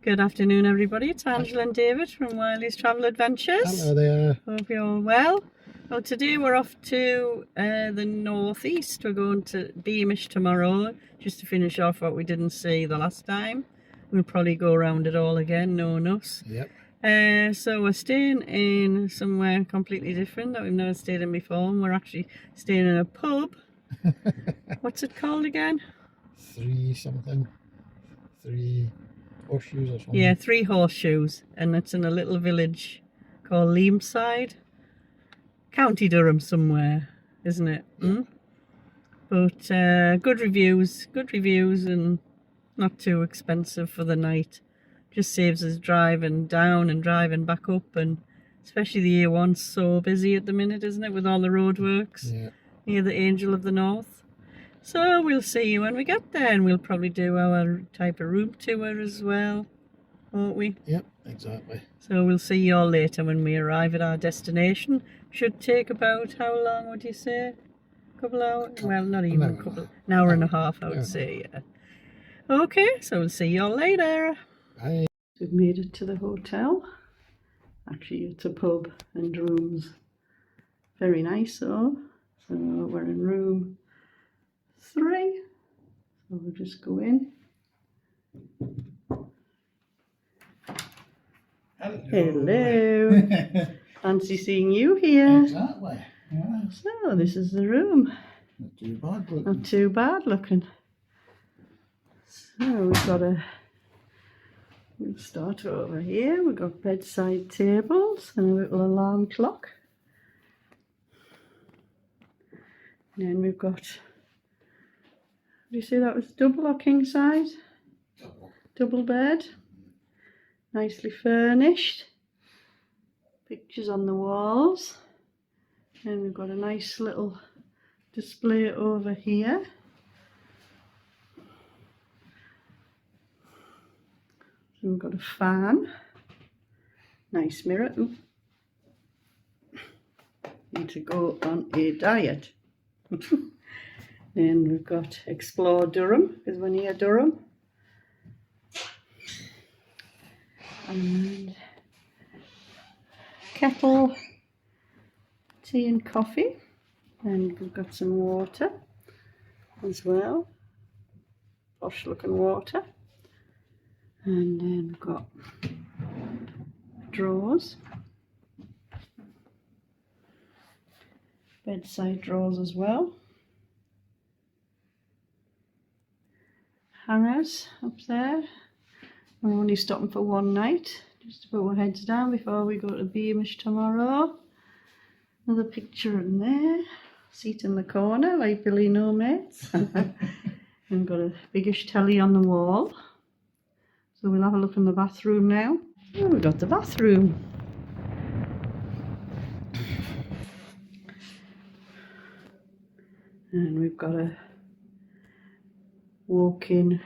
Good afternoon, everybody. It's Angela and David from Wyllie's Travel Adventures. Hello there. Hope you're all well. Well, today we're off to the northeast. We're going to Beamish tomorrow, just to finish off what we didn't see the last time. We'll probably go around it all again, knowing us. Yep. So we're staying in somewhere completely different that we've never stayed in before. And we're actually staying in a pub. What's it called again? Three Horseshoes or something. Yeah, Three Horseshoes, and it's in a little village called Leamside, County Durham somewhere, isn't it? Yeah. But good reviews, and not too expensive for the night. Just saves us driving down and driving back up, and especially the A1's so busy at the minute, isn't it, with all the roadworks near the Angel of the North. So we'll see you when we get there, and we'll probably do our type of room tour as well, won't we? Yep, exactly. So we'll see you all later when we arrive at our destination. Should take about, how long would you say? A couple hours? Well, not even a couple. An hour and a half, I would say, yeah. Okay, so we'll see you all later. Bye. We've made it to the hotel. Actually, it's a pub and rooms. Very nice, though. So we're in room 3. So we'll just go in. Hello. Fancy seeing you here. Exactly. Yeah. So this is the room. Not too bad looking. Not too bad looking. So we'll start over here. We've got bedside tables and a little alarm clock. And then we've got, did you say that was double or king size? Double bed. Nicely furnished. Pictures on the walls. And we've got a nice little display over here. So we've got a fan. Nice mirror. Oop. Need to go on a diet. Then we've got Explore Durham, because we're near Durham. And kettle, tea and coffee. And we've got some water as well. Posh looking water. And then we've got drawers. Bedside drawers as well. Hangers up there. We're only stopping for one night, just to put our heads down before we go to Beamish tomorrow. Another picture in there. Seat in the corner, like Billy No Mates. And got a biggish telly on the wall. So we'll have a look in the bathroom now. Oh, we've got the bathroom. And we've got a walk-in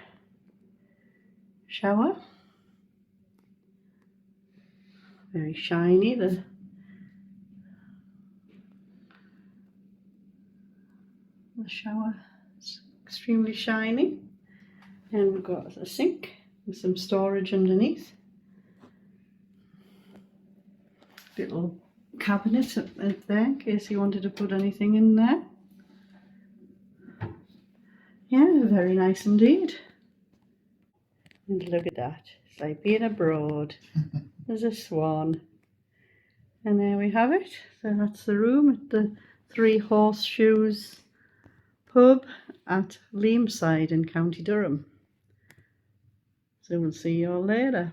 shower. Very shiny. The shower is extremely shiny. And we've got a sink with some storage underneath. Little cabinet up there in case you wanted to put anything in there. Yeah, very nice indeed. And look at that. It's like being abroad. There's a swan. And there we have it. So that's the room at the Three Horseshoes pub at Leamside in County Durham. So we'll see you all later.